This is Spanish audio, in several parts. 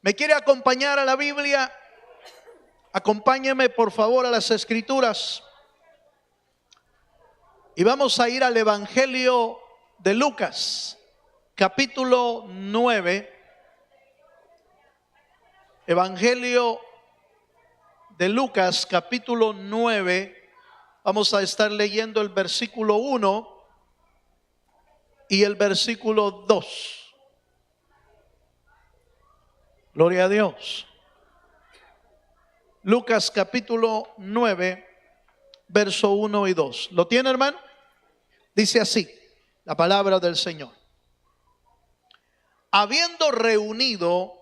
¿Me quiere acompañar a la Biblia? Acompáñeme por favor a las Escrituras. Y vamos a ir al Evangelio de Lucas, capítulo 9. Evangelio de Lucas, capítulo 9. Vamos a estar leyendo el versículo 1 y el versículo 2. Gloria a Dios. Lucas capítulo 9, verso 1 y 2. ¿Lo tiene, hermano? Dice así la palabra del Señor. Habiendo reunido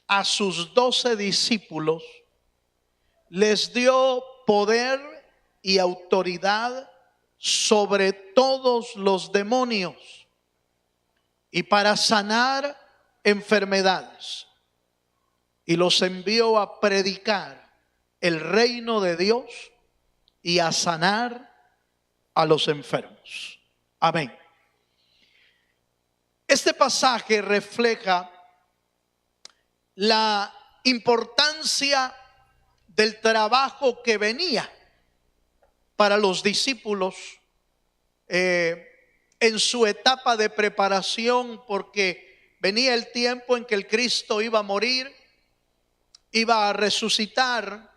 a sus 12 discípulos, les dio poder y autoridad sobre todos los demonios y para sanar enfermedades. Y los envió a predicar el reino de Dios y a sanar a los enfermos. Amén. Este pasaje refleja la importancia del trabajo que venía para los discípulos en su etapa de preparación, porque venía el tiempo en que el Cristo iba a morir, iba a resucitar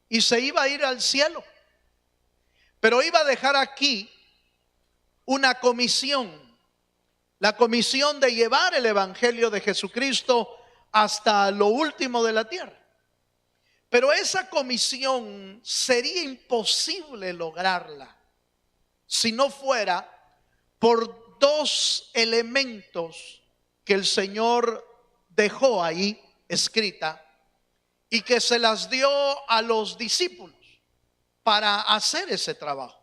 y se iba a ir al cielo, pero iba a dejar aquí una comisión, la comisión de llevar el evangelio de Jesucristo hasta lo último de la tierra. Pero esa comisión sería imposible lograrla si no fuera por dos elementos que el Señor dejó ahí escrita y que se las dio a los discípulos para hacer ese trabajo.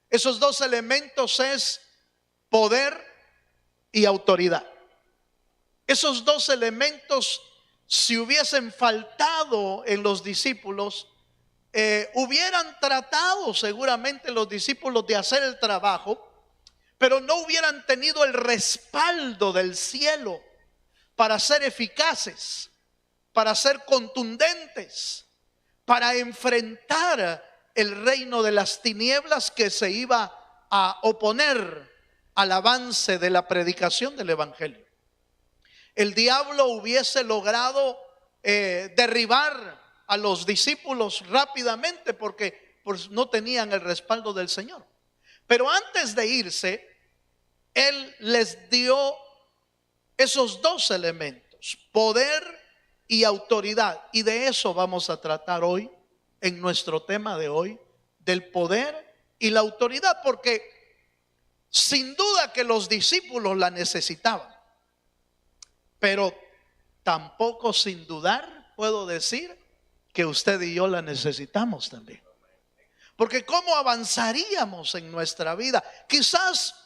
Esos dos elementos es poder y autoridad. Esos dos elementos, si hubiesen faltado en los discípulos, hubieran tratado seguramente los discípulos de hacer el trabajo, pero no hubieran tenido el respaldo del cielo para ser eficaces, para ser contundentes, para enfrentar el reino de las tinieblas que se iba a oponer al avance de la predicación del evangelio. El diablo hubiese logrado derribar a los discípulos rápidamente porque pues, no tenían el respaldo del Señor. Pero antes de irse, Él les dio esos dos elementos, poder y autoridad. Y de eso vamos a tratar hoy, en nuestro tema de hoy, del poder y la autoridad, porque sin duda que los discípulos la necesitaban, pero tampoco sin dudar puedo decir que usted y yo la necesitamos también. Porque ¿cómo avanzaríamos en nuestra vida? Quizás,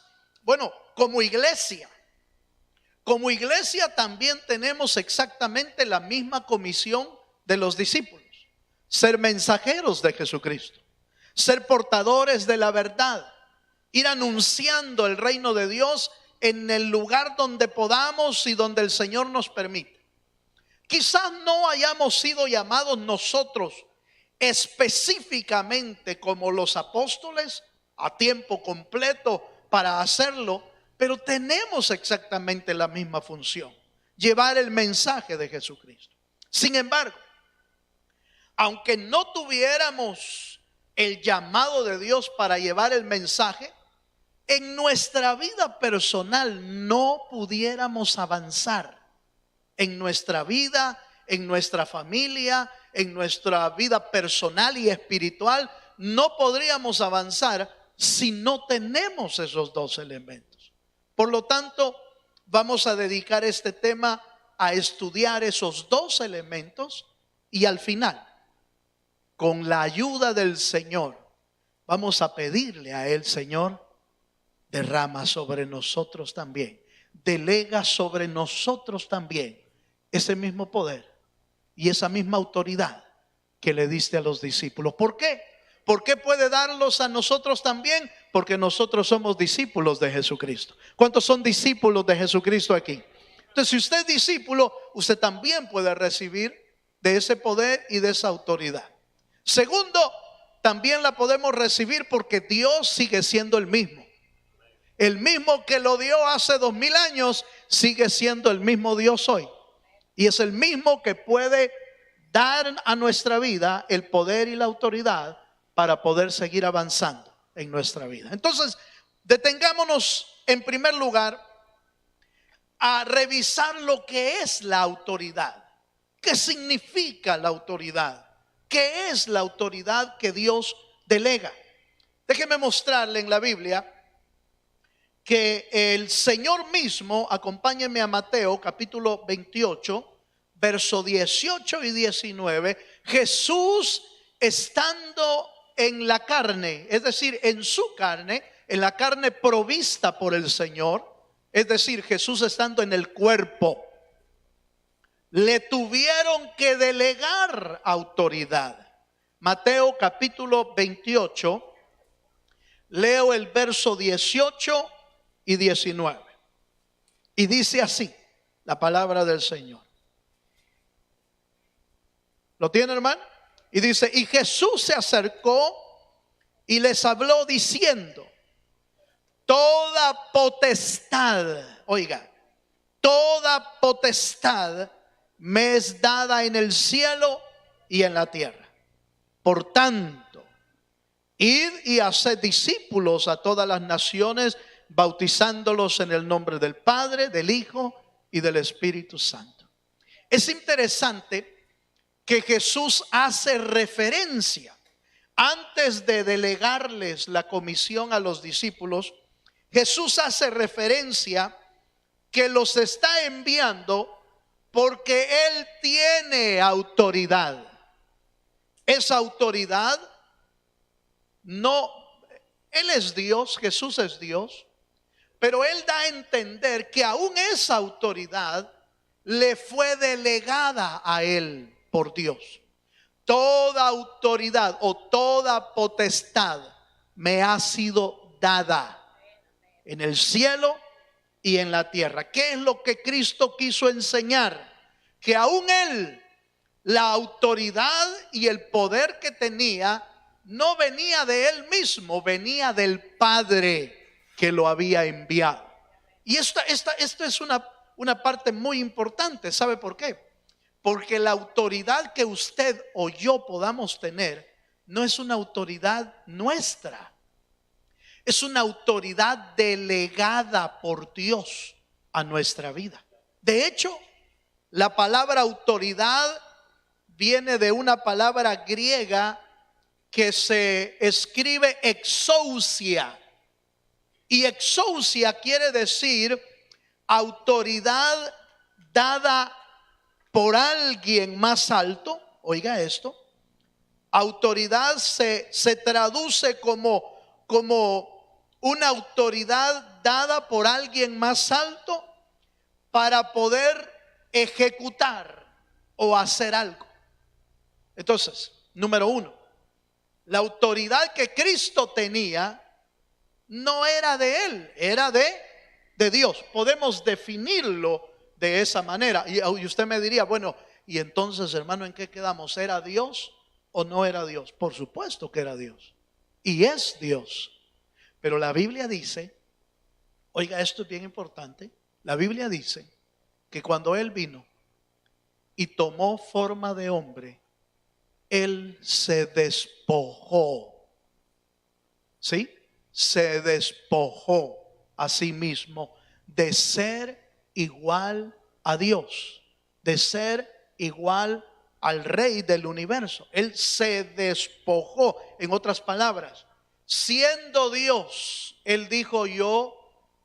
bueno, como iglesia también tenemos exactamente la misma comisión de los discípulos: ser mensajeros de Jesucristo, ser portadores de la verdad, ir anunciando el reino de Dios en el lugar donde podamos y donde el Señor nos permite. Quizás no hayamos sido llamados nosotros específicamente como los apóstoles a tiempo completo para hacerlo, pero tenemos exactamente la misma función: llevar el mensaje de Jesucristo. Sin embargo, aunque no tuviéramos el llamado de Dios para llevar el mensaje, en nuestra vida personal no pudiéramos avanzar. En nuestra vida, en nuestra familia, en nuestra vida personal y espiritual, no podríamos avanzar si no tenemos esos dos elementos. Por lo tanto, vamos a dedicar este tema a estudiar esos dos elementos y al final, con la ayuda del Señor, vamos a pedirle a Él: Señor, derrama sobre nosotros también, delega sobre nosotros también ese mismo poder y esa misma autoridad que le diste a los discípulos. ¿Por qué? ¿Por qué puede darlos a nosotros también? Porque nosotros somos discípulos de Jesucristo. ¿Cuántos son discípulos de Jesucristo aquí? Entonces, si usted es discípulo, usted también puede recibir de ese poder y de esa autoridad. Segundo, también la podemos recibir porque Dios sigue siendo el mismo. El mismo que lo dio hace 2000 años sigue siendo el mismo Dios hoy. Y es el mismo que puede dar a nuestra vida el poder y la autoridad para poder seguir avanzando en nuestra vida. Entonces, detengámonos en primer lugar a revisar lo que es la autoridad. ¿Qué significa la autoridad? ¿Qué es la autoridad que Dios delega? Déjeme mostrarle en la Biblia que el Señor mismo, acompáñenme a Mateo capítulo 28, verso 18 y 19, Jesús estando en la carne, es decir, en su carne, en la carne provista por el Señor, es decir, Jesús estando en el cuerpo, le tuvieron que delegar autoridad. Mateo capítulo 28, leo el verso 18 y 19. Y dice así la palabra del Señor. ¿Lo tiene, hermano? Y dice, y Jesús se acercó y les habló diciendo, toda potestad, oiga, toda potestad me es dada en el cielo y en la tierra. Por tanto, id y haced discípulos a todas las naciones, bautizándolos en el nombre del Padre, del Hijo y del Espíritu Santo. Es interesante que Jesús hace referencia, antes de delegarles la comisión a los discípulos, Jesús hace referencia que los está enviando porque Él tiene autoridad. Esa autoridad no, Él es Dios, Jesús es Dios, pero Él da a entender que aún esa autoridad le fue delegada a Él por Dios. Toda autoridad o toda potestad me ha sido dada en el cielo y en la tierra. ¿Qué es lo que Cristo quiso enseñar? Que aún Él, la autoridad y el poder que tenía, no venía de Él mismo, venía del Padre que lo había enviado. Y esta es una parte muy importante. ¿Sabe por qué? Porque la autoridad que usted o yo podamos tener no es una autoridad nuestra. Es una autoridad delegada por Dios a nuestra vida. De hecho, la palabra autoridad viene de una palabra griega que se escribe exousia. Y exousia quiere decir autoridad dada por alguien más alto. Oiga esto. Autoridad se traduce como una autoridad dada por alguien más alto para poder ejecutar o hacer algo. Entonces, número uno, la autoridad que Cristo tenía no era de Él, era de Dios. Podemos definirlo de esa manera. Y usted me diría, bueno, y entonces, hermano, ¿en qué quedamos? ¿Era Dios o no era Dios? Por supuesto que era Dios. Y es Dios. Pero la Biblia dice, oiga, esto es bien importante. La Biblia dice que cuando Él vino y tomó forma de hombre, Él se despojó. ¿Sí? Se despojó a sí mismo de ser igual a Dios, de ser igual al Rey del universo. Él se despojó. En otras palabras, siendo Dios, Él dijo, yo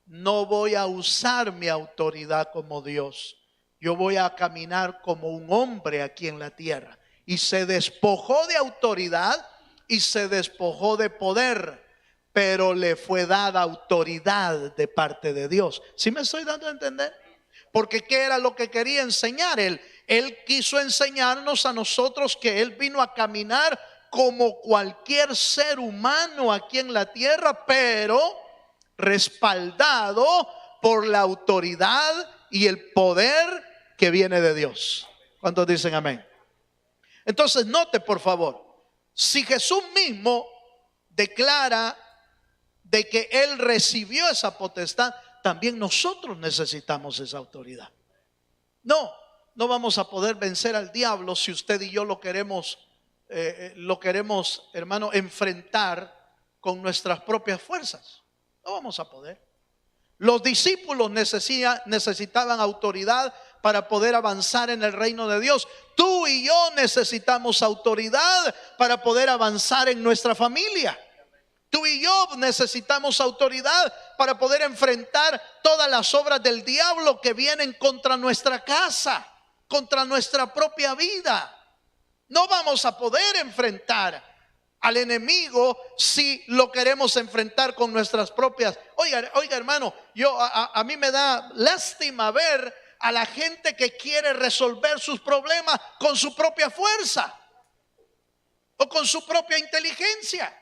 no voy a usar mi autoridad como Dios. Yo voy a caminar como un hombre aquí en la tierra. Y se despojó de autoridad y se despojó de poder, pero le fue dada autoridad de parte de Dios. ¿Sí me estoy dando a entender? Porque ¿qué era lo que quería enseñar Él? Él quiso enseñarnos a nosotros que Él vino a caminar como cualquier ser humano aquí en la tierra, pero respaldado por la autoridad y el poder que viene de Dios. ¿Cuántos dicen amén? Entonces note por favor, si Jesús mismo declara de que Él recibió esa potestad, también nosotros necesitamos esa autoridad. No vamos a poder vencer al diablo si usted y yo lo queremos, hermano, enfrentar con nuestras propias fuerzas. No vamos a poder. Los discípulos necesitaban autoridad para poder avanzar en el reino de Dios. Tú y yo necesitamos autoridad para poder avanzar en nuestra familia. Tú y yo necesitamos autoridad para poder enfrentar todas las obras del diablo que vienen contra nuestra casa, contra nuestra propia vida. No vamos a poder enfrentar al enemigo si lo queremos enfrentar con nuestras propias. Oiga hermano, a mí me da lástima ver a la gente que quiere resolver sus problemas con su propia fuerza o con su propia inteligencia.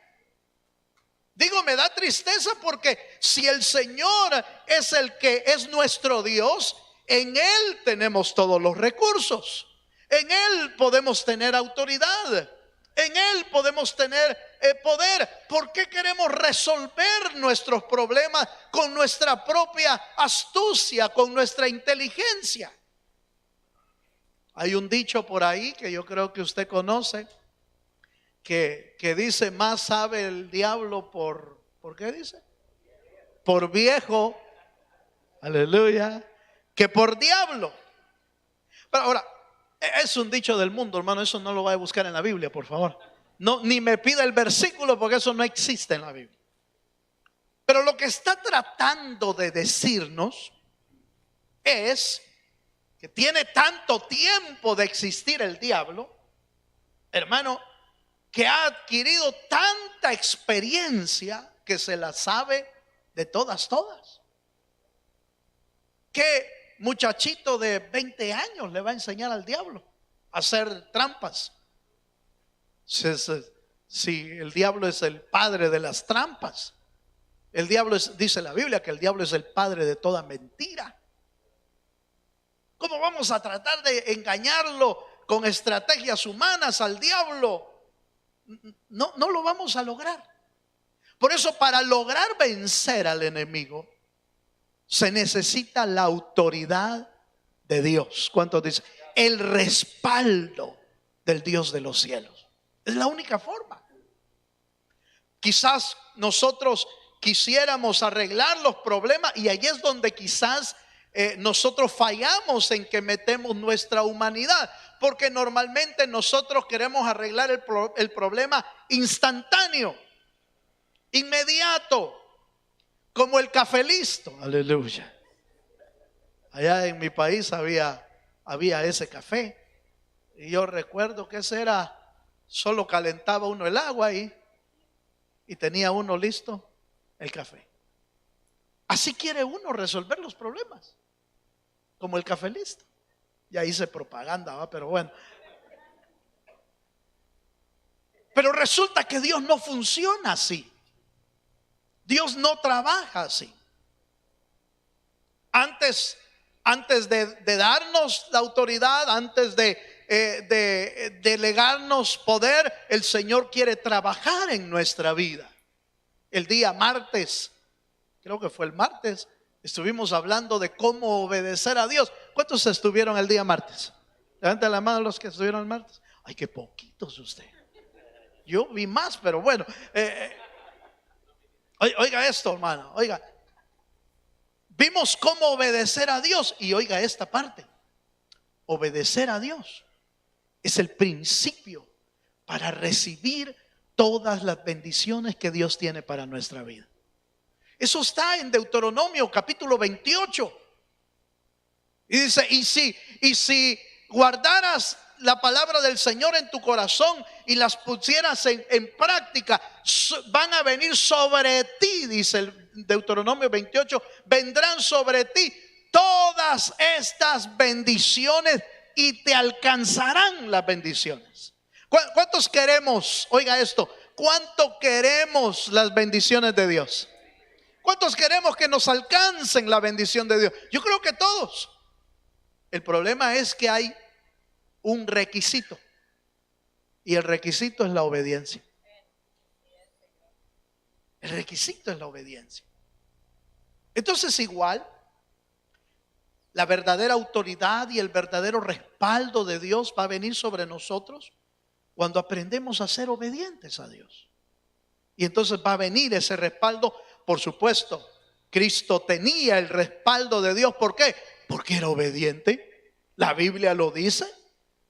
Digo, me da tristeza porque si el Señor es el que es nuestro Dios, en Él tenemos todos los recursos. En Él podemos tener autoridad. En Él podemos tener poder. ¿Por qué queremos resolver nuestros problemas con nuestra propia astucia, con nuestra inteligencia? Hay un dicho por ahí que yo creo que usted conoce, que dice: más sabe el diablo ¿por qué dice? Por viejo, aleluya, que por diablo. Pero ahora, es un dicho del mundo, hermano, eso no lo vaya a buscar en la Biblia, por favor. No, ni me pida el versículo porque eso no existe en la Biblia. Pero lo que está tratando de decirnos es que tiene tanto tiempo de existir el diablo, hermano, que ha adquirido tanta experiencia que se la sabe de todas. ¿Qué muchachito de 20 años le va a enseñar al diablo a hacer trampas? Si el diablo es el padre de las trampas. El diablo dice la Biblia que el diablo es el padre de toda mentira. ¿Cómo vamos a tratar de engañarlo con estrategias humanas al diablo? No lo vamos a lograr. Por eso, para lograr vencer al enemigo, se necesita la autoridad de Dios. ¿Cuántos dicen? El respaldo del Dios de los cielos. Es la única forma. Quizás nosotros quisiéramos arreglar los problemas y ahí es donde quizás nosotros fallamos, en que metemos nuestra humanidad, porque normalmente nosotros queremos arreglar el problema instantáneo, inmediato, como el café listo. Aleluya. Allá en mi país había ese café y yo recuerdo que ese era, solo calentaba uno el agua ahí y tenía uno listo el café. Así quiere uno resolver los problemas, como el café listo. Ya hice propaganda, ¿va? Pero bueno. Pero resulta que Dios no funciona así. Dios no trabaja así. Antes de darnos la autoridad, antes de delegarnos poder, el Señor quiere trabajar en nuestra vida. El día martes, creo que fue el martes, estuvimos hablando de cómo obedecer a Dios. ¿Cuántos estuvieron el día martes? Levanten la mano los que estuvieron el martes. Ay, qué poquitos usted. Yo vi más, pero bueno. Oiga esto, hermano. Oiga, vimos cómo obedecer a Dios. Y oiga esta parte. Obedecer a Dios es el principio para recibir todas las bendiciones que Dios tiene para nuestra vida. Eso está en Deuteronomio capítulo 28. Y dice: y si guardaras la palabra del Señor en tu corazón y las pusieras en práctica, van a venir sobre ti, dice el Deuteronomio 28, vendrán sobre ti todas estas bendiciones y te alcanzarán las bendiciones. ¿Cuántos queremos? Oiga esto, ¿cuánto queremos las bendiciones de Dios? ¿Cuántos queremos que nos alcancen la bendición de Dios? Yo creo que todos. El problema es que hay un requisito y el requisito es la obediencia. El requisito es la obediencia. Entonces igual, la verdadera autoridad y el verdadero respaldo de Dios va a venir sobre nosotros cuando aprendemos a ser obedientes a Dios. Y entonces va a venir ese respaldo. Por supuesto, Cristo tenía el respaldo de Dios. ¿Por qué? Porque era obediente. La Biblia lo dice,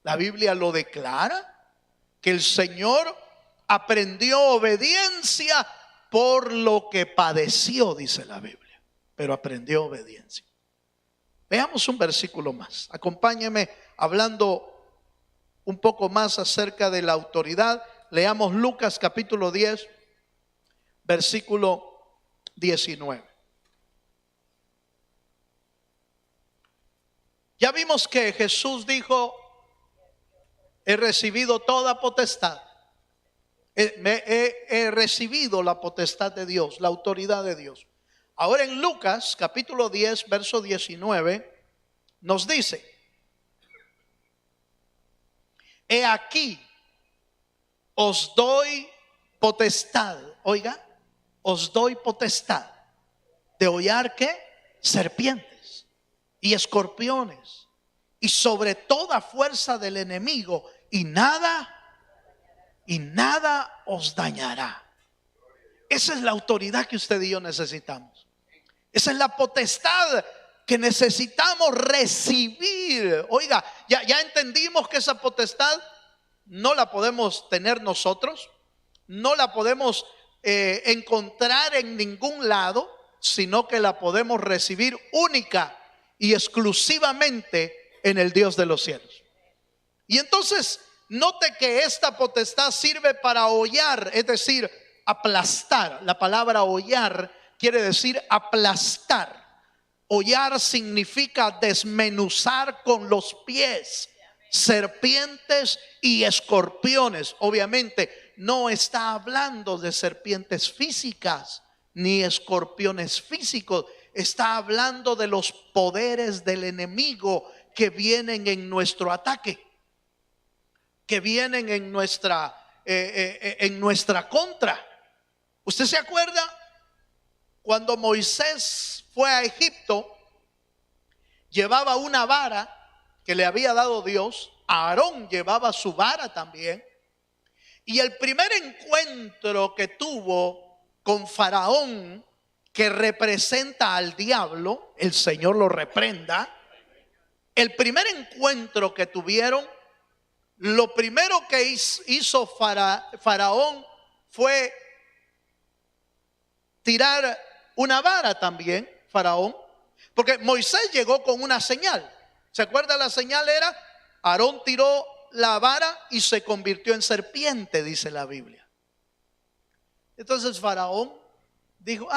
la Biblia lo declara, que el Señor aprendió obediencia por lo que padeció, dice la Biblia, pero aprendió obediencia. Veamos un versículo más. Acompáñeme hablando un poco más acerca de la autoridad. Leamos Lucas capítulo 10, versículo 19. Ya vimos que Jesús dijo: he recibido toda potestad. He recibido la potestad de Dios, la autoridad de Dios. Ahora en Lucas capítulo 10, verso 19, nos dice: he aquí, os doy potestad. Oiga, os doy potestad de hollar ¿qué? Serpientes y escorpiones y sobre toda fuerza del enemigo, y nada os dañará. Esa es la autoridad que usted y yo necesitamos. Esa es la potestad que necesitamos recibir. Oiga, ya entendimos que esa potestad no la podemos tener nosotros, no la podemos encontrar en ningún lado, sino que la podemos recibir única y exclusivamente en el Dios de los cielos. Y entonces note que esta potestad sirve para hollar, es decir, aplastar. La palabra hollar quiere decir aplastar. Hollar significa desmenuzar con los pies serpientes y escorpiones. Obviamente no está hablando de serpientes físicas ni escorpiones físicos. Está hablando de los poderes del enemigo que vienen en nuestro ataque, que vienen en nuestra contra. ¿Usted se acuerda cuando Moisés fue a Egipto? Llevaba una vara que le había dado Dios. Aarón llevaba su vara también. Y el primer encuentro que tuvo con Faraón, que representa al diablo, el Señor lo reprenda. El primer encuentro que tuvieron, lo primero que hizo Faraón fue tirar una vara también, Faraón, porque Moisés llegó con una señal. ¿Se acuerda? La señal era: Aarón tiró la vara y se convirtió en serpiente, dice la Biblia. Entonces Faraón dijo: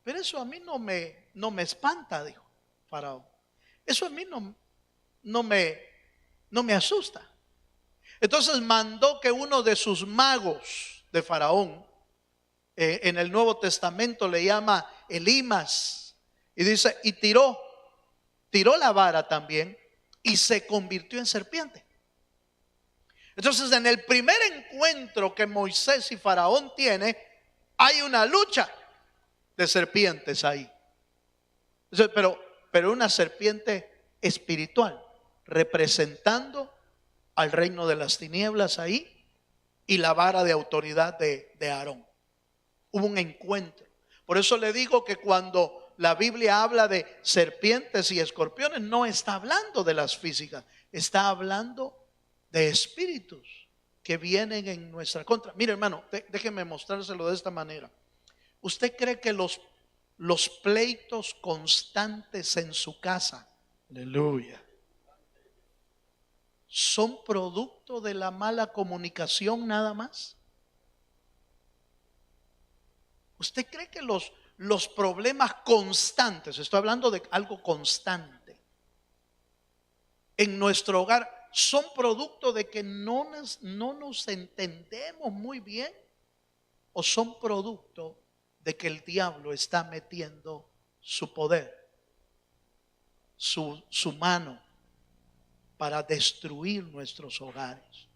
pero eso a mí no me espanta, dijo Faraón. Eso a mí no me asusta. Entonces mandó que uno de sus magos de Faraón, en el Nuevo Testamento le llama Elimas, y dice, y tiró la vara también y se convirtió en serpiente. Entonces en el primer encuentro que Moisés y Faraón tiene, hay una lucha de serpientes ahí. Entonces, pero una serpiente espiritual, representando al reino de las tinieblas ahí, y la vara de autoridad de Aarón. Hubo un encuentro. Por eso le digo que cuando la Biblia habla de serpientes y escorpiones, no está hablando de las físicas, está hablando de espíritus que vienen en nuestra contra. Mire, hermano, déjeme mostrárselo de esta manera. ¿Usted cree que los pleitos constantes en su casa, aleluya, son producto de la mala comunicación nada más? ¿Usted cree que los problemas constantes, estoy hablando de algo constante, en nuestro hogar son producto de que no nos entendemos muy bien, o son producto de que el diablo está metiendo su poder, su mano, para destruir nuestros hogares.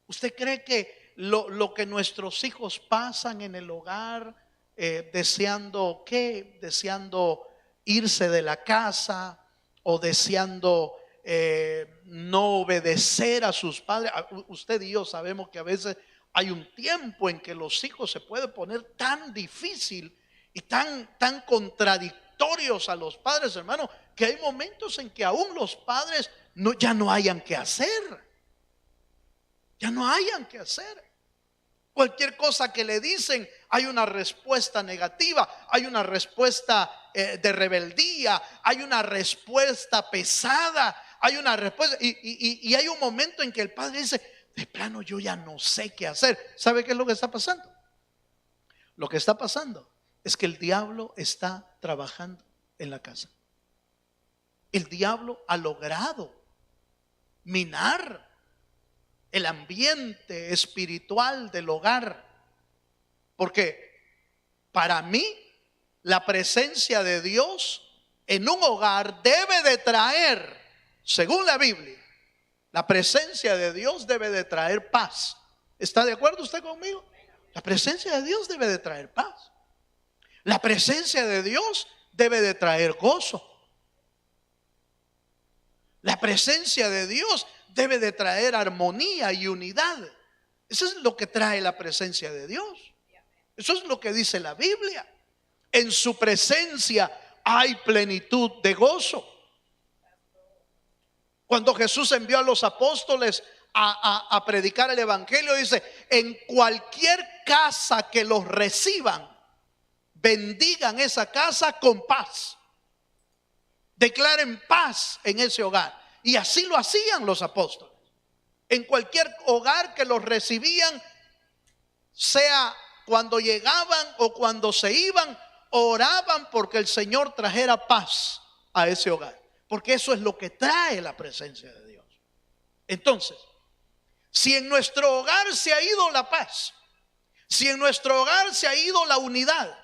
¿Usted cree que lo que nuestros hijos pasan en el hogar, deseando qué? Deseando irse de la casa o deseando no obedecer a sus padres. Usted y yo sabemos que a veces hay un tiempo en que los hijos se pueden poner tan difícil y tan contradictorios a los padres, hermano, que hay momentos en que aún los padres ya no hayan que hacer. Ya no hayan que hacer. Cualquier cosa que le dicen, hay una respuesta negativa, hay una respuesta de rebeldía, hay una respuesta pesada, hay una respuesta. Y hay un momento en que el padre dice: de plano, yo ya no sé qué hacer. ¿Sabe qué es lo que está pasando? Lo que está pasando es que el diablo está trabajando en la casa. El diablo ha logrado minar el ambiente espiritual del hogar, porque para mí la presencia de Dios en un hogar debe de traer, según la Biblia, la presencia de Dios debe de traer paz. ¿Está de acuerdo usted conmigo? La presencia de Dios debe de traer paz. La presencia de Dios debe de traer gozo. La presencia de Dios debe de traer armonía y unidad. Eso es lo que trae la presencia de Dios. Eso es lo que dice la Biblia. En su presencia hay plenitud de gozo. Cuando Jesús envió a los apóstoles a predicar el evangelio, dice: en cualquier casa que los reciban, bendigan esa casa con paz. Declaren paz en ese hogar. Y así lo hacían los apóstoles. En cualquier hogar que los recibían, sea cuando llegaban o cuando se iban, oraban porque el Señor trajera paz a ese hogar. Porque eso es lo que trae la presencia de Dios. Entonces, si en nuestro hogar se ha ido la paz, si en nuestro hogar se ha ido la unidad,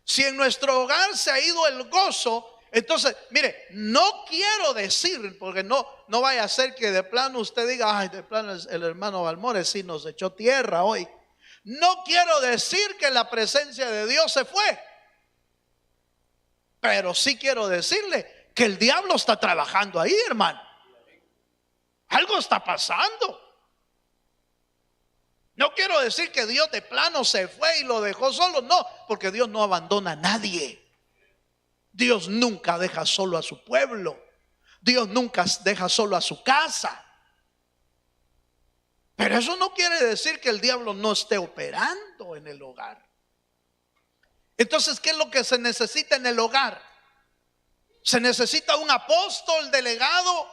si en nuestro hogar se ha ido el gozo, entonces, mire, no quiero decir, porque no vaya a ser que de plano usted diga: ay, de plano el hermano Balmores sí nos echó tierra hoy. No quiero decir que la presencia de Dios se fue, pero sí quiero decirle que el diablo está trabajando ahí, hermano. Algo está pasando. No quiero decir que Dios de plano se fue y lo dejó solo, no, porque Dios no abandona a nadie. Dios nunca deja solo a su pueblo. Dios nunca deja solo a su casa. Pero eso no quiere decir que el diablo no esté operando en el hogar. Entonces, ¿qué es lo que se necesita en el hogar? ¿Se necesita un apóstol delegado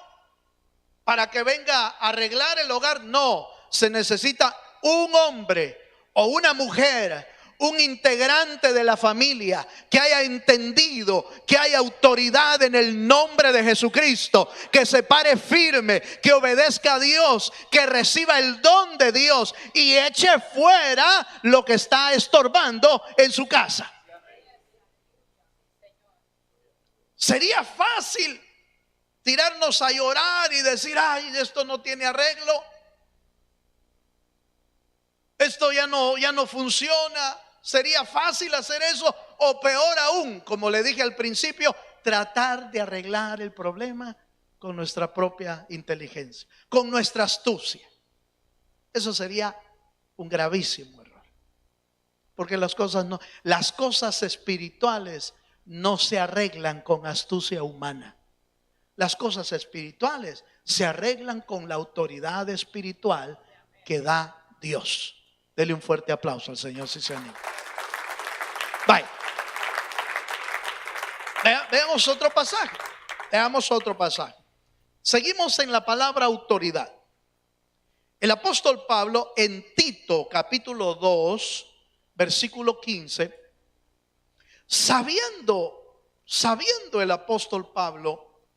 para que venga a arreglar el hogar? No, se necesita un hombre o una mujer, un integrante de la familia que haya entendido que hay autoridad en el nombre de Jesucristo, que se pare firme, que obedezca a Dios, que reciba el don de Dios y eche fuera lo que está estorbando en su casa. Sería fácil tirarnos a llorar y decir: ay, esto no tiene arreglo, esto ya no funciona. Sería fácil hacer eso, o peor aún, como le dije al principio, tratar de arreglar el problema con nuestra propia inteligencia, con nuestra astucia. Eso sería un gravísimo error, porque las cosas espirituales no se arreglan con astucia humana. Las cosas espirituales se arreglan con la autoridad espiritual que da Dios. Dele un fuerte aplauso al Señor si se anima. Bye. Veamos otro pasaje. Veamos otro pasaje. Seguimos en la palabra autoridad. El apóstol Pablo en Tito capítulo 2 versículo 15, sabiendo el apóstol Pablo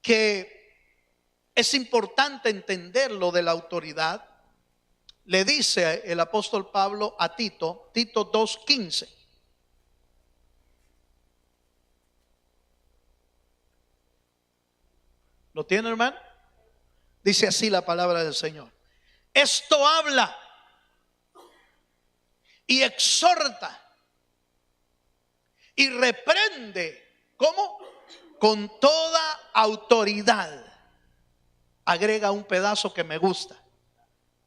que es importante entender lo de la autoridad, le dice el apóstol Pablo a Tito, Tito 2:15. ¿Lo tiene, hermano? Dice así la palabra del Señor. Esto habla y exhorta y reprende. ¿Cómo? Con toda autoridad. Agrega un pedazo que me gusta.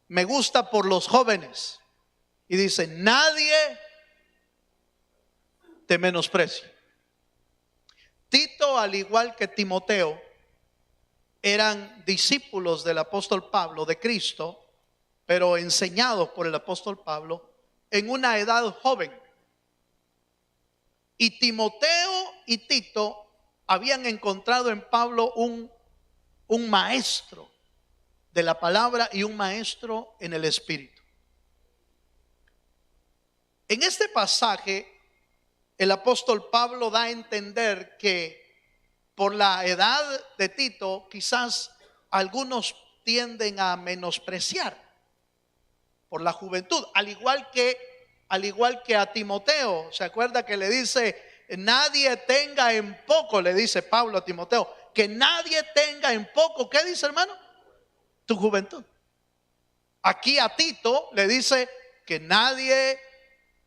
Me gusta por los jóvenes. Y dice, nadie te menosprecia. Tito, al igual que Timoteo, eran discípulos del apóstol Pablo, de Cristo, pero enseñados por el apóstol Pablo en una edad joven. Y Timoteo y Tito habían encontrado en Pablo un maestro de la palabra y un maestro en el espíritu. En este pasaje, el apóstol Pablo da a entender que por la edad de Tito, quizás algunos tienden a menospreciar por la juventud, al igual que a Timoteo. ¿Se acuerda que le dice, nadie tenga en poco, le dice Pablo a Timoteo, que nadie tenga en poco, ¿qué dice, hermano? Tu juventud. Aquí a Tito le dice que nadie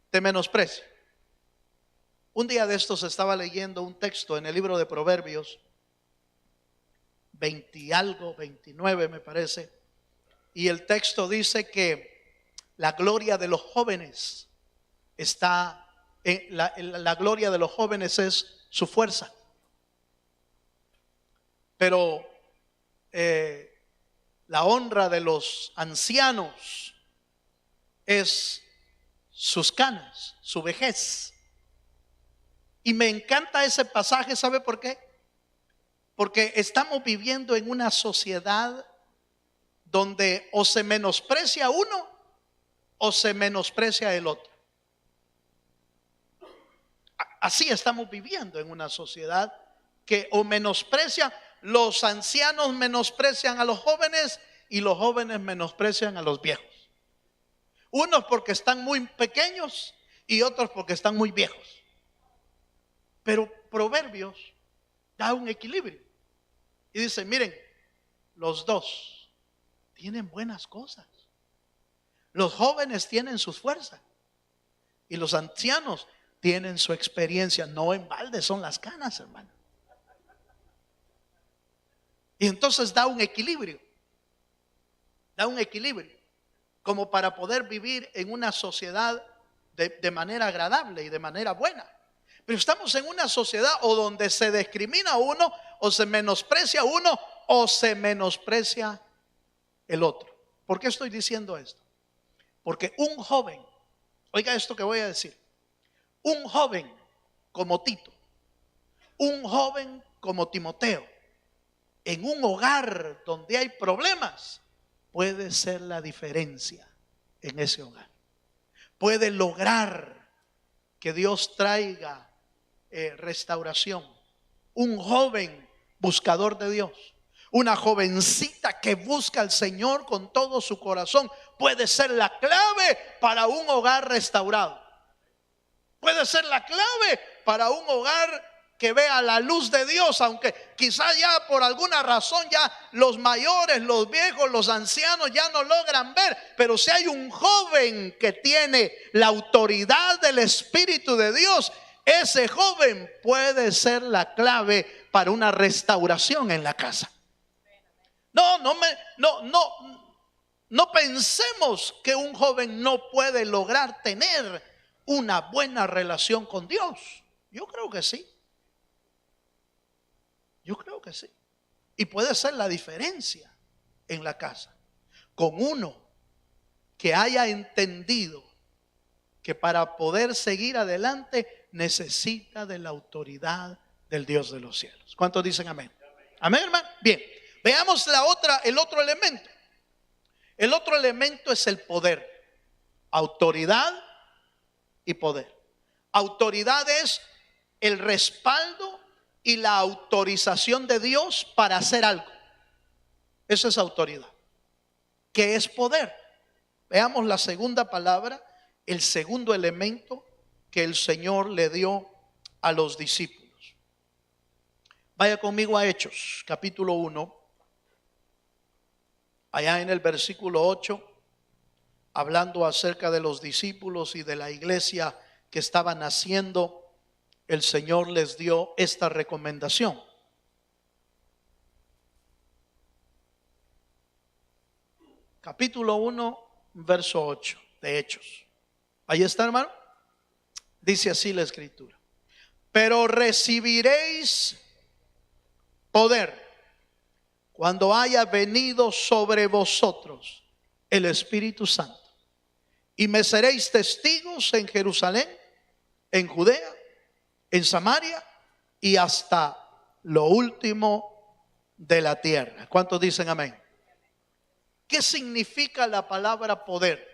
te menosprecie. Un día de estos estaba leyendo un texto en el libro de Proverbios 20 y algo, 29 me parece, y el texto dice que la gloria de los jóvenes está en la gloria de los jóvenes es su fuerza, pero la honra de los ancianos es sus canas, su vejez. Y me encanta ese pasaje, ¿sabe por qué? Porque estamos viviendo en una sociedad donde o se menosprecia uno o se menosprecia el otro. Así estamos viviendo en una sociedad que o menosprecia, los ancianos menosprecian a los jóvenes y los jóvenes menosprecian a los viejos. Unos porque están muy pequeños y otros porque están muy viejos. Pero Proverbios da un equilibrio y dice, miren, los dos tienen buenas cosas. Los jóvenes tienen sus fuerzas y los ancianos tienen su experiencia. No en balde son las canas, hermano. Y entonces da un equilibrio. Da un equilibrio como para poder vivir en una sociedad de manera agradable y de manera buena. Pero estamos en una sociedad o donde se discrimina a uno, o se menosprecia a uno, o se menosprecia el otro. ¿Por qué estoy diciendo esto? Porque un joven, oiga esto que voy a decir, un joven como Tito, un joven como Timoteo, en un hogar donde hay problemas, puede ser la diferencia en ese hogar. Puede lograr que Dios traiga restauración. Un joven buscador de Dios, una jovencita que busca al Señor con todo su corazón, puede ser la clave para un hogar restaurado. Puede ser la clave para un hogar que vea la luz de Dios, aunque quizás ya por alguna razón ya los mayores, los viejos, los ancianos ya no logran ver, pero si hay un joven que tiene la autoridad del Espíritu de Dios, ese joven puede ser la clave para una restauración en la casa. No pensemos que un joven no puede lograr tener una buena relación con Dios. Yo creo que sí. Yo creo que sí. Y puede ser la diferencia en la casa con uno que haya entendido que para poder seguir adelante necesita de la autoridad del Dios de los cielos. ¿Cuántos dicen amén? Amén, hermano. Bien, veamos el otro elemento. El otro elemento es el poder. Autoridad y poder. Autoridad es el respaldo y la autorización de Dios para hacer algo. Eso es autoridad. ¿Qué es poder? Veamos la segunda palabra, el segundo elemento que el Señor le dio a los discípulos. Vaya conmigo a Hechos, capítulo 1, allá en el versículo 8, hablando acerca de los discípulos y de la iglesia que estaban naciendo, el Señor les dio esta recomendación. Capítulo 1, verso 8 de Hechos. Ahí está, hermano. Dice así la escritura: pero recibiréis poder cuando haya venido sobre vosotros el Espíritu Santo, y me seréis testigos en Jerusalén, en Judea, en Samaria y hasta lo último de la tierra. ¿Cuántos dicen amén? ¿Qué significa la palabra poder?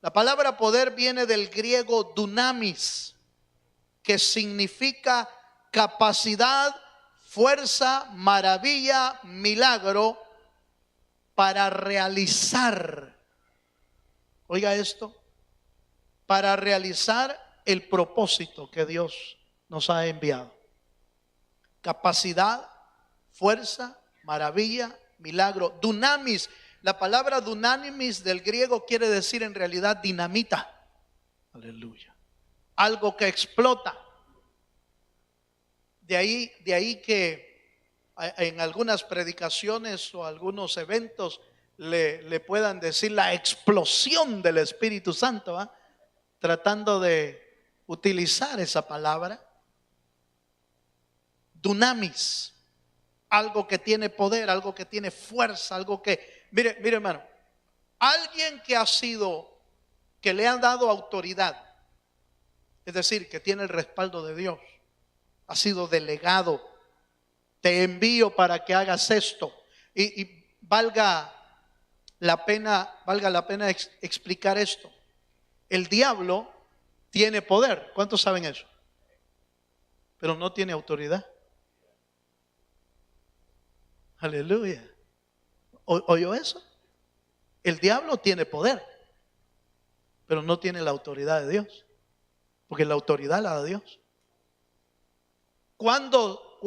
La palabra poder viene del griego dunamis, que significa capacidad, fuerza, maravilla, milagro para realizar. Oiga esto, para realizar el propósito que Dios nos ha enviado. Capacidad, fuerza, maravilla, milagro. Dunamis, la palabra dunamis del griego quiere decir en realidad dinamita. Aleluya. Algo que explota. De ahí que en algunas predicaciones o algunos eventos le puedan decir la explosión del Espíritu Santo, ¿eh? Tratando de utilizar esa palabra. Dunamis, algo que tiene poder, algo que tiene fuerza, algo que, mire hermano, alguien que le han dado autoridad, es decir, que tiene el respaldo de Dios, ha sido delegado, te envío para que hagas esto, y valga la pena explicar esto. El diablo tiene poder, ¿cuántos saben eso? Pero no tiene autoridad. Aleluya. ¿Oyó eso? El diablo tiene poder, pero no tiene la autoridad de Dios, porque la autoridad la da Dios. ¿Cuándo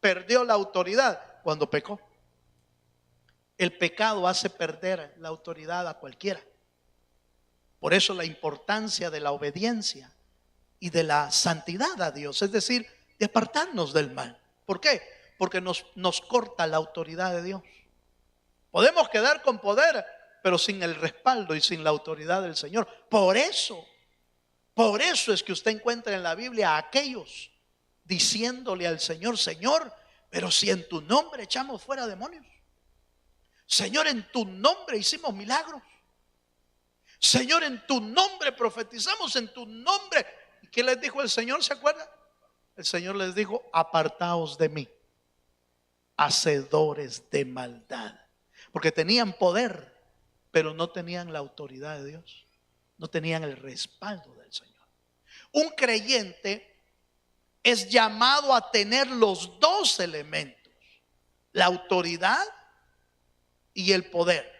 perdió la autoridad? Cuando pecó. El pecado hace perder la autoridad a cualquiera. Por eso la importancia de la obediencia y de la santidad a Dios, es decir, de apartarnos del mal. ¿Por qué? Porque nos corta la autoridad de Dios. Podemos quedar con poder, pero sin el respaldo y sin la autoridad del Señor. Por eso es que usted encuentra en la Biblia a aquellos diciéndole al Señor: Señor, pero si en tu nombre echamos fuera demonios, Señor, en tu nombre hicimos milagros, Señor, en tu nombre profetizamos, en tu nombre. ¿Y qué les dijo el Señor? ¿Se acuerdan? El Señor les dijo: apartaos de mí, hacedores de maldad. Porque tenían poder, pero no tenían la autoridad de Dios, no tenían el respaldo del Señor. Un creyente es llamado a tener los dos elementos: la autoridad y el poder.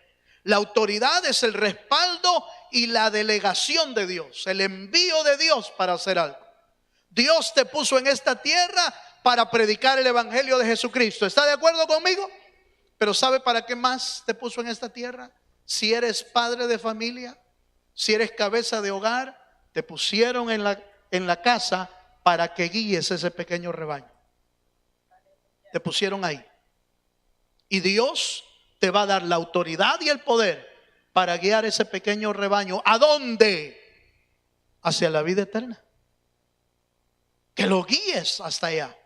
La autoridad es el respaldo y la delegación de Dios, el envío de Dios para hacer algo. Dios te puso en esta tierra para predicar el evangelio de Jesucristo. ¿Está de acuerdo conmigo? Pero ¿sabe para qué más te puso en esta tierra? Si eres padre de familia, si eres cabeza de hogar, te pusieron en la casa para que guíes ese pequeño rebaño. Te pusieron ahí. Y Dios te va a dar la autoridad y el poder para guiar ese pequeño rebaño. ¿A dónde? Hacia la vida eterna. Que lo guíes hasta allá.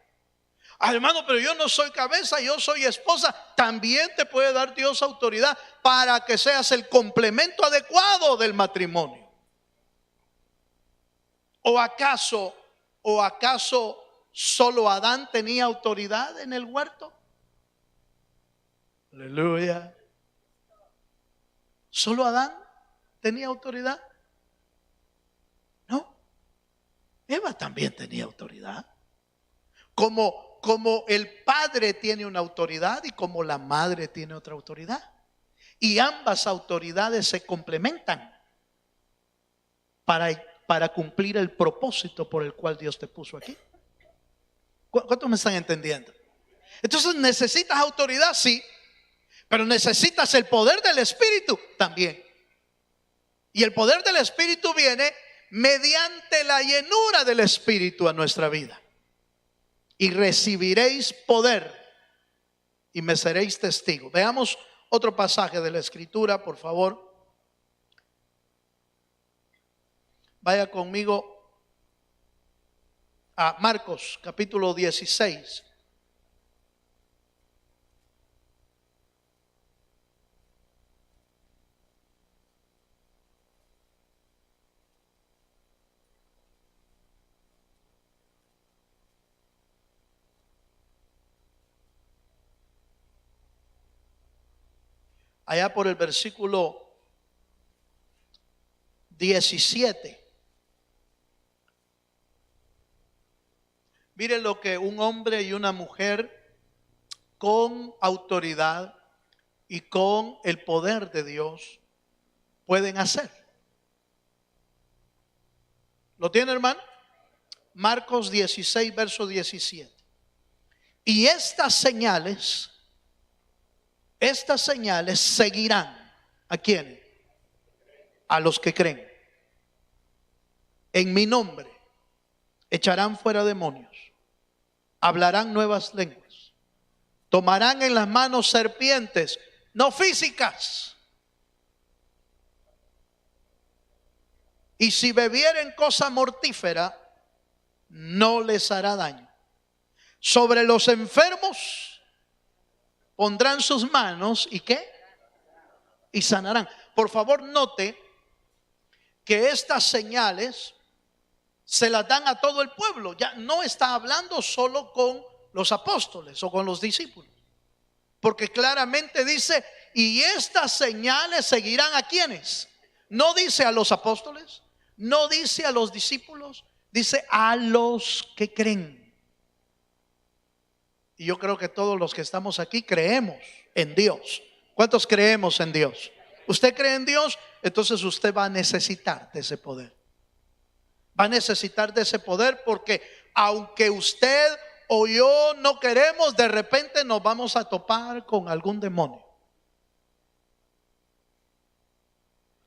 Ah, hermano, pero yo no soy cabeza, yo soy esposa. También te puede dar Dios autoridad para que seas el complemento adecuado del matrimonio. ¿O acaso solo Adán tenía autoridad en el huerto? Aleluya. ¿Solo Adán tenía autoridad? No. Eva también tenía autoridad. Como el padre tiene una autoridad y como la madre tiene otra autoridad. Y ambas autoridades se complementan para cumplir el propósito por el cual Dios te puso aquí. ¿Cuántos me están entendiendo? Entonces necesitas autoridad, sí, pero necesitas el poder del Espíritu también. Y el poder del Espíritu viene mediante la llenura del Espíritu a nuestra vida. Y recibiréis poder y me seréis testigos. Veamos otro pasaje de la Escritura, por favor. Vaya conmigo a Marcos capítulo 16. Allá por el versículo 17. Mire lo que un hombre y una mujer con autoridad y con el poder de Dios pueden hacer. ¿Lo tiene, hermano? Marcos 16, verso 17. Y estas señales seguirán. ¿A quién? A los que creen. En mi nombre echarán fuera demonios, hablarán nuevas lenguas, tomarán en las manos serpientes, no físicas, y si bebieren cosa mortífera, no les hará daño. Sobre los enfermos pondrán sus manos y ¿qué? Y sanarán. Por favor, note que estas señales se las dan a todo el pueblo. Ya no está hablando solo con los apóstoles o con los discípulos, porque claramente dice, y estas señales seguirán a quienes. No dice a los apóstoles, no dice a los discípulos, dice a los que creen. Y yo creo que todos los que estamos aquí creemos en Dios. ¿Cuántos creemos en Dios? ¿Usted cree en Dios? Entonces usted va a necesitar de ese poder. Va a necesitar de ese poder, porque aunque usted o yo no queremos, de repente nos vamos a topar con algún demonio.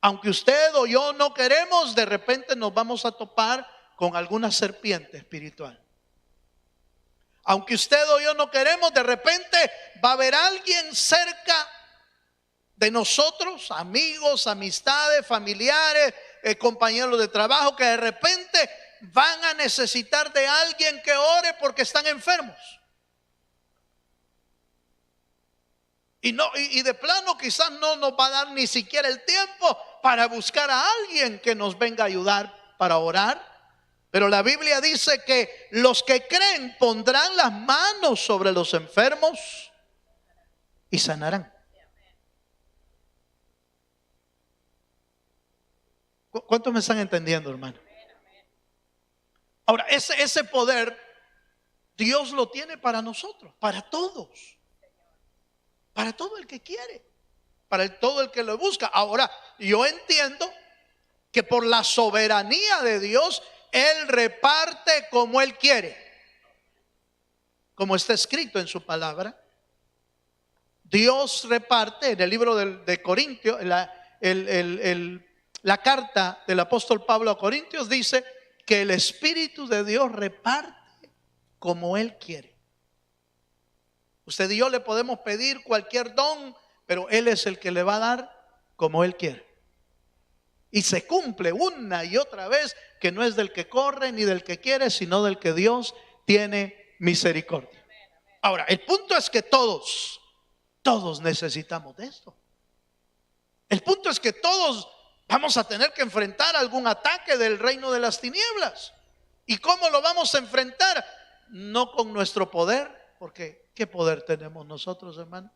Aunque usted o yo no queremos, de repente nos vamos a topar con alguna serpiente espiritual. Aunque usted o yo no queremos, de repente va a haber alguien cerca de nosotros, amigos, amistades, familiares, compañeros de trabajo, que de repente van a necesitar de alguien que ore porque están enfermos. Y de plano quizás no nos va a dar ni siquiera el tiempo para buscar a alguien que nos venga a ayudar para orar. Pero la Biblia dice que los que creen pondrán las manos sobre los enfermos y sanarán. ¿Cuántos me están entendiendo, hermano? Ahora, ese poder Dios lo tiene para nosotros, para todos, para todo el que quiere, para todo el que lo busca. Ahora, yo entiendo que por la soberanía de Dios, Él reparte como Él quiere, como está escrito en su palabra. Dios reparte en el libro de Corintios, la carta del apóstol Pablo a Corintios dice que el Espíritu de Dios reparte como Él quiere. Usted y yo le podemos pedir cualquier don, pero Él es el que le va a dar como Él quiere. Y se cumple una y otra vez que no es del que corre ni del que quiere, sino del que Dios tiene misericordia. Ahora, el punto es que todos necesitamos de esto. El punto es que todos vamos a tener que enfrentar algún ataque del reino de las tinieblas. ¿Y cómo lo vamos a enfrentar? No con nuestro poder, porque ¿qué poder tenemos nosotros, hermano?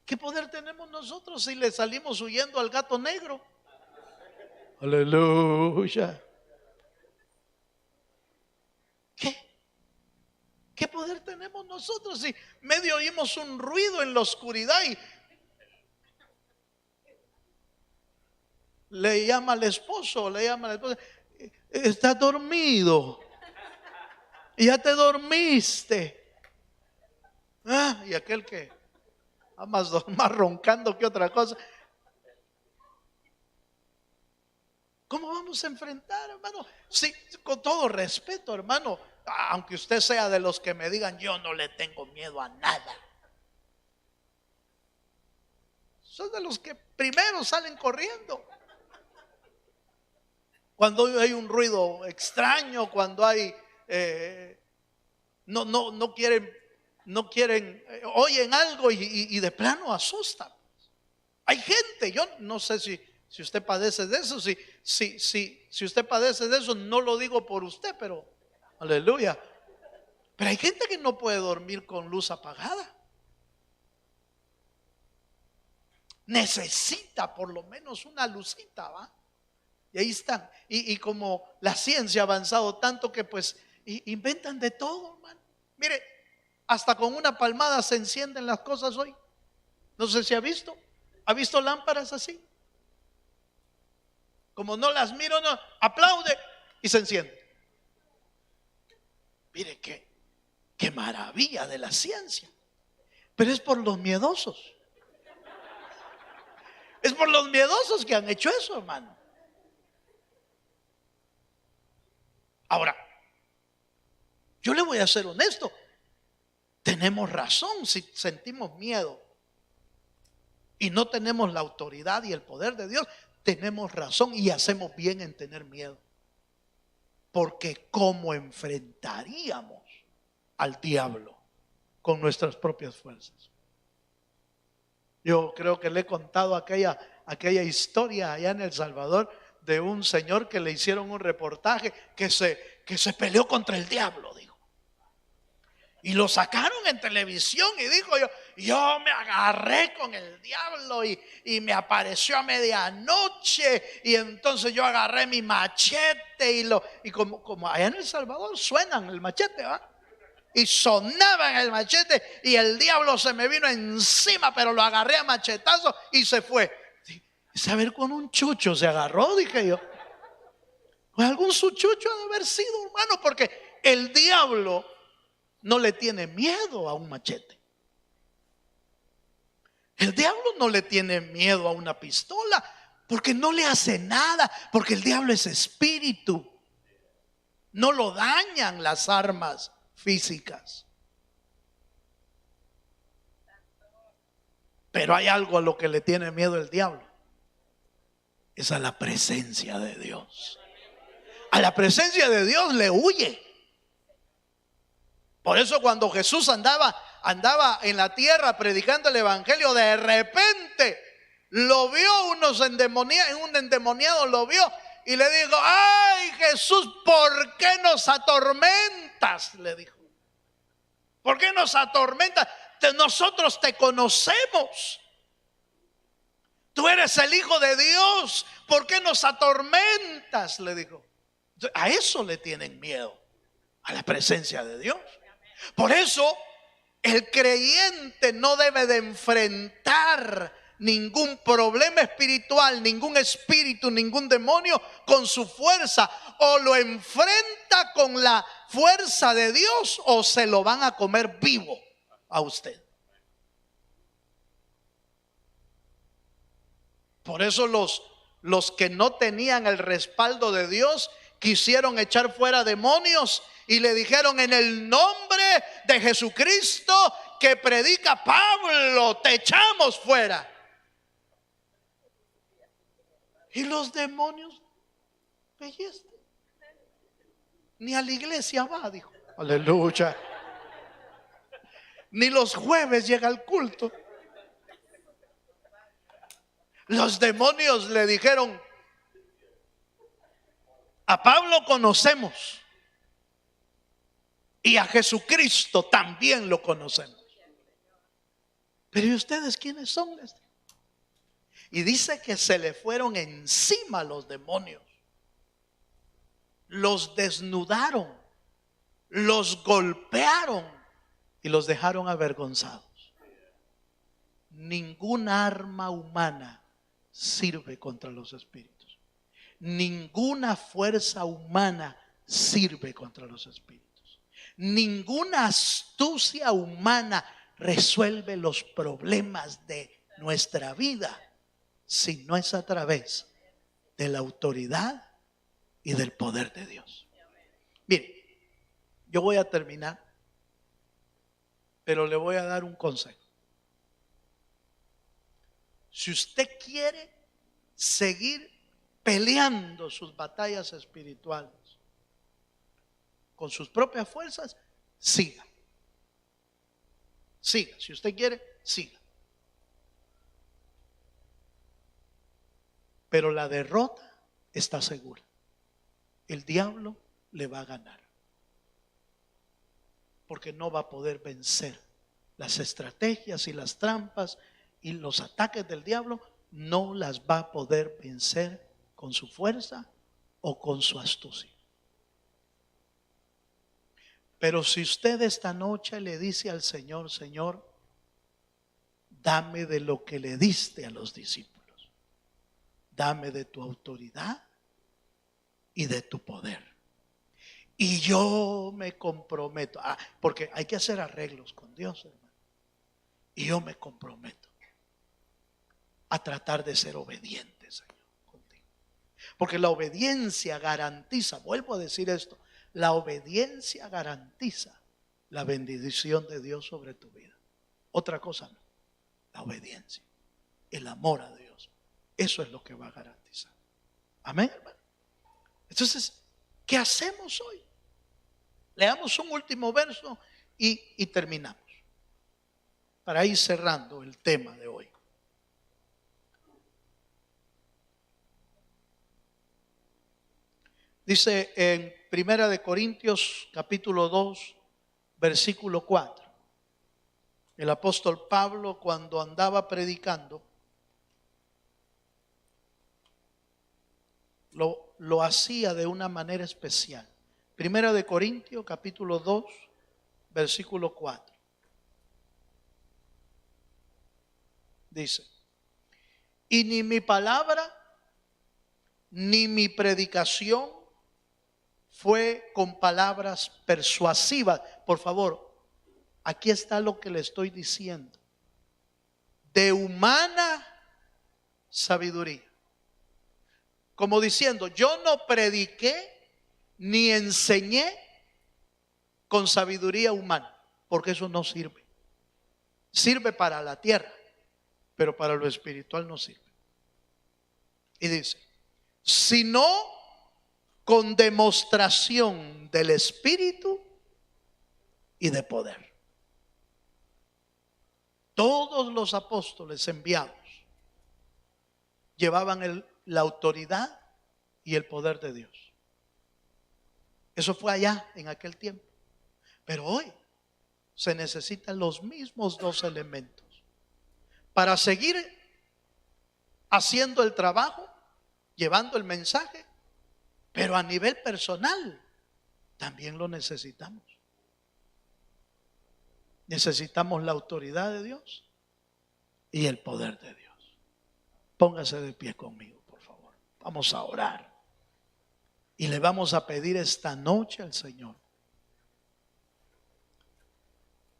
¿Qué poder tenemos nosotros si le salimos huyendo al gato negro? Aleluya. ¿Qué poder tenemos nosotros si medio oímos un ruido en la oscuridad y le llama al esposo, le llama a la esposa, está dormido? Y ya te dormiste. Y aquel que más roncando que otra cosa. ¿Cómo vamos a enfrentar, hermano? Sí, con todo respeto, hermano. Aunque usted sea de los que me digan, yo no le tengo miedo a nada. Son de los que primero salen corriendo. Cuando hay un ruido extraño, cuando hay no quieren, oyen algo y de plano asustan. Hay gente, yo no sé si usted padece de eso, si usted padece de eso, no lo digo por usted, pero aleluya. Pero hay gente que no puede dormir con luz apagada. Necesita por lo menos una lucita, ¿va? Y ahí están. Y como la ciencia ha avanzado tanto que pues inventan de todo, hermano. Mire, hasta con una palmada se encienden las cosas hoy. No sé si ha visto lámparas así. Como no las miro, no, aplaude y se enciende. Mire qué maravilla de la ciencia. Pero es por los miedosos. Es por los miedosos que han hecho eso, hermano. Ahora, yo le voy a ser honesto. Tenemos razón si sentimos miedo y no tenemos la autoridad y el poder de Dios. Tenemos razón y hacemos bien en tener miedo. Porque ¿cómo enfrentaríamos al diablo con nuestras propias fuerzas? Yo creo que le he contado aquella historia allá en El Salvador de un señor que le hicieron un reportaje que se peleó contra el diablo, dijo. Y lo sacaron en televisión y dijo, yo me agarré con el diablo y me apareció a medianoche y entonces yo agarré mi machete y como allá en El Salvador suenan el machete, ¿va? Y sonaba en el machete y el diablo se me vino encima, pero lo agarré a machetazo y se fue. Saber con un chucho se agarró, dije yo. Pues algún su chucho ha de haber sido, hermano, porque el diablo no le tiene miedo a un machete. El diablo no le tiene miedo a una pistola porque no le hace nada, porque el diablo es espíritu. No lo dañan las armas físicas. Pero hay algo a lo que le tiene miedo el diablo. Es a la presencia de Dios. A la presencia de Dios le huye. Por eso cuando Jesús andaba en la tierra predicando el evangelio, de repente lo vio un endemoniado lo vio y le dijo, ay Jesús, ¿por qué nos atormentas? Le dijo, ¿por qué nos atormentas? Nosotros te conocemos. Tú eres el Hijo de Dios, ¿por qué nos atormentas? Le dijo. A eso le tienen miedo, a la presencia de Dios. Por eso el creyente no debe de enfrentar ningún problema espiritual, ningún espíritu, ningún demonio con su fuerza. O lo enfrenta con la fuerza de Dios o se lo van a comer vivo a usted. Por eso los que no tenían el respaldo de Dios quisieron echar fuera demonios y le dijeron, en el nombre de Jesucristo que predica Pablo, te echamos fuera. Y los demonios, belleza, ni a la iglesia va, dijo. Aleluya. Ni los jueves llega al culto. Los demonios le dijeron, a Pablo conocemos y a Jesucristo también lo conocemos. Pero ¿y ustedes quiénes son? Y dice que se le fueron encima los demonios. Los desnudaron, los golpearon y los dejaron avergonzados. Ninguna arma humana sirve contra los espíritus. Ninguna fuerza humana sirve contra los espíritus. Ninguna astucia humana resuelve los problemas de nuestra vida si no es a través de la autoridad y del poder de Dios. Mire, yo voy a terminar, pero le voy a dar un consejo. Si usted quiere seguir peleando sus batallas espirituales con sus propias fuerzas, siga. Siga, si usted quiere, siga. Pero la derrota está segura. El diablo le va a ganar. Porque no va a poder vencer las estrategias y las trampas y los ataques del diablo. No las va a poder vencer con su fuerza o con su astucia. Pero si usted esta noche le dice al Señor: Señor, dame de lo que le diste a los discípulos, dame de tu autoridad y de tu poder, y yo me comprometo, porque hay que hacer arreglos con Dios, hermano, y yo me comprometo a tratar de ser obediente, Señor, contigo, porque la obediencia garantiza, vuelvo a decir esto, la obediencia garantiza la bendición de Dios sobre tu vida. Otra cosa no. La obediencia, el amor a Dios, eso es lo que va a garantizar. Amén, hermano. Entonces, ¿qué hacemos hoy? Leamos un último verso y terminamos, para ir cerrando el tema de hoy. Dice en 1 Corintios capítulo 2, versículo 4. El apóstol Pablo, cuando andaba predicando, lo hacía de una manera especial. 1 Corintios capítulo 2, versículo 4. Dice: y ni mi palabra ni mi predicación fue con palabras persuasivas. Por favor, aquí está lo que le estoy diciendo. De humana sabiduría. Como diciendo, yo no prediqué ni enseñé con sabiduría humana, porque eso no sirve. Sirve para la tierra, pero para lo espiritual no sirve. Y dice, sino con demostración del Espíritu y de poder. Todos los apóstoles enviados llevaban la autoridad y el poder de Dios. Eso fue allá en aquel tiempo. Pero hoy se necesitan los mismos dos elementos para seguir haciendo el trabajo, llevando el mensaje, pero a nivel personal también lo necesitamos. Necesitamos la autoridad de Dios y el poder de Dios. Póngase de pie conmigo, por favor. Vamos a orar. Y le vamos a pedir esta noche al Señor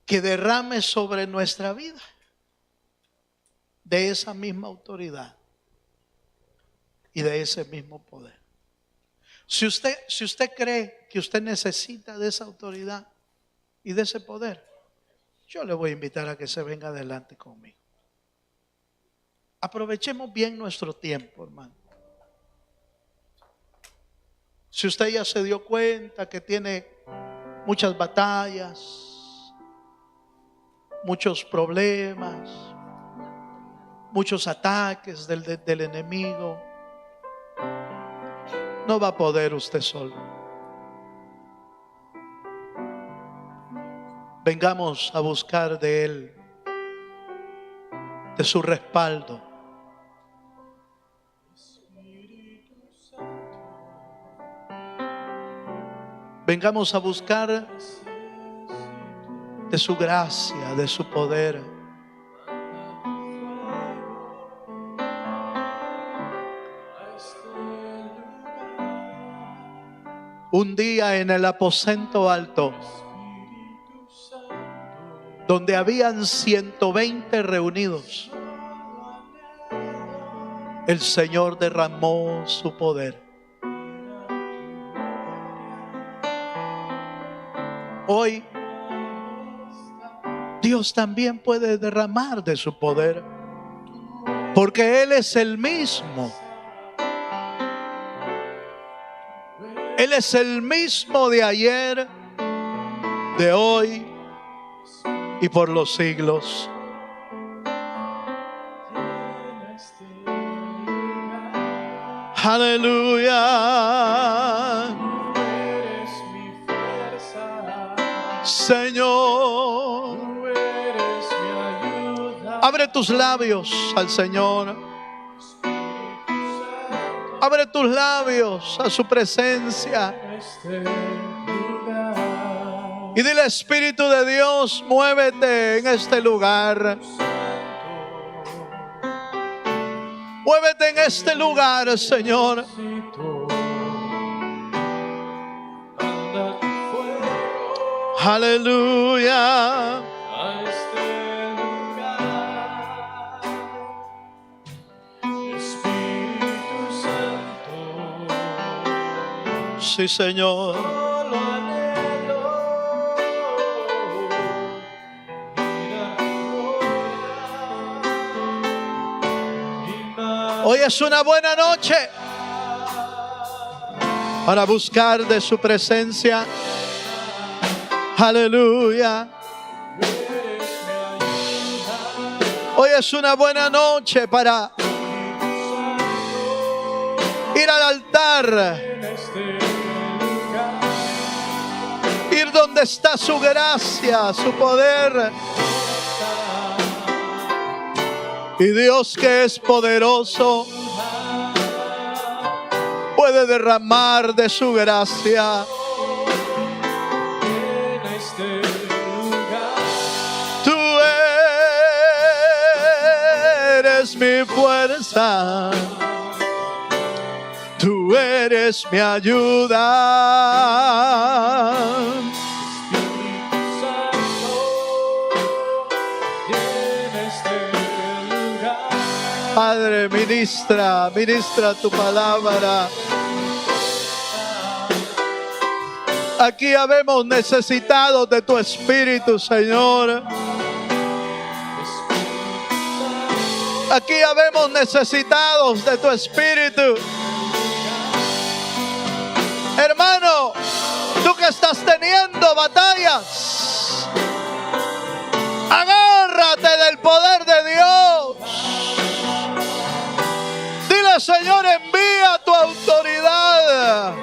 que derrame sobre nuestra vida de esa misma autoridad y de ese mismo poder. Si usted cree que usted necesita de esa autoridad y de ese poder, yo le voy a invitar a que se venga adelante conmigo. Aprovechemos bien nuestro tiempo, hermano. Si usted ya se dio cuenta que tiene muchas batallas, muchos problemas, muchos ataques del enemigo, no va a poder usted solo. Vengamos a buscar de Él, de su respaldo. Vengamos a buscar de su gracia, de su poder. Un día en el aposento alto, donde habían 120 reunidos, el Señor derramó su poder. Hoy Dios también puede derramar de su poder, porque Él es el mismo. Él es el mismo de ayer, de hoy y por los siglos. Aleluya. Señor, abre tus labios al Señor. Abre tus labios a su presencia. Y dile: Espíritu de Dios, muévete en este lugar. Muévete en este lugar, Señor. Aleluya. Sí, Señor. Hoy es una buena noche para buscar de su presencia. Aleluya. Hoy es una buena noche para ir al altar, ir donde está su gracia, su poder. Y Dios, que es poderoso, puede derramar de su gracia. Tú eres mi fuerza, tú eres mi ayuda. Padre, ministra tu palabra. Aquí habemos necesitado de tu Espíritu, Señor. Aquí habemos necesitados de tu Espíritu. Hermano, tú que estás teniendo batallas, agárrate del poder de Dios. Dile: Señor, envía tu autoridad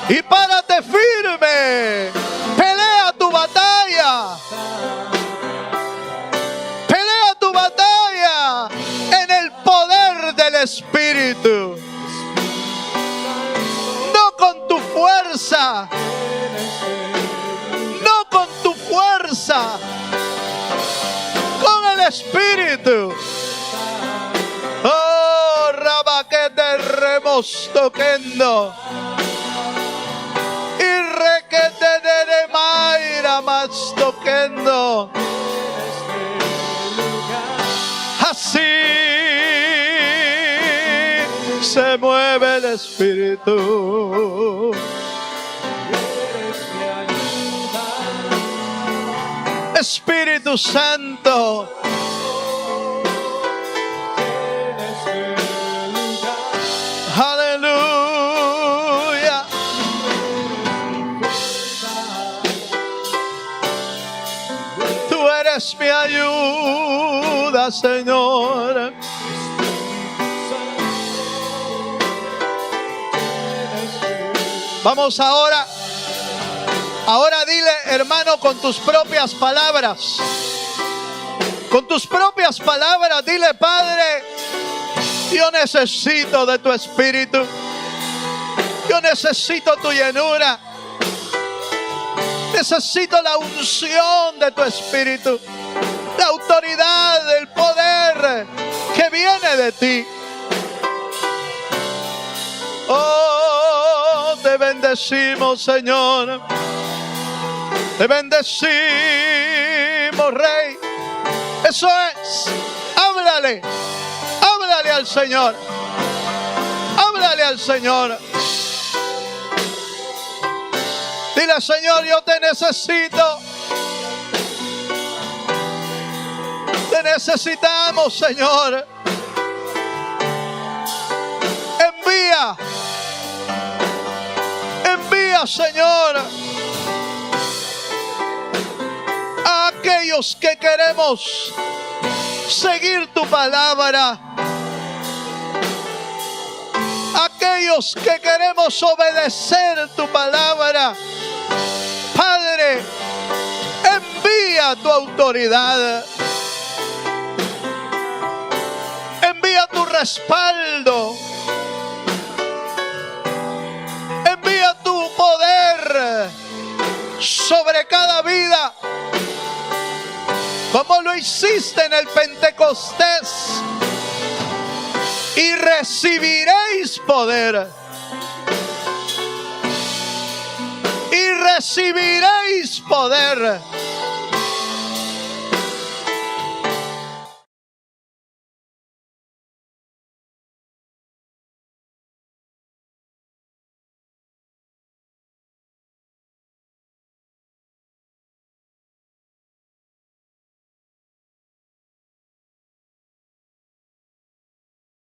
y párate firme. Pelea tu batalla. Pelea tu batalla en el poder del Espíritu. No con tu fuerza. No con tu fuerza. Con el Espíritu. Oh, rabaquete remostoquendo. Y requete de maira mastoquendo. Así se mueve el Espíritu. Espíritu Santo, aleluya. Tú eres mi ayuda, Señor. Vamos ahora. Ahora dile, hermano, con tus propias palabras. Con tus propias palabras, dile: Padre, yo necesito de tu Espíritu. Yo necesito tu llenura. Necesito la unción de tu Espíritu. La autoridad, el poder que viene de ti. Oh, te bendecimos, Señor. Te bendecimos, Rey. Eso es. Háblale. Háblale al Señor. Háblale al Señor. Dile, Señor, yo te necesito. Te necesitamos, Señor. Envía. Envía, Señor, a aquellos que queremos seguir tu palabra. Aquellos que queremos obedecer tu palabra. Padre, envía tu autoridad. Envía tu respaldo. Envía tu poder sobre cada vida, como lo hiciste en el Pentecostés. Y recibiréis poder. Y recibiréis poder.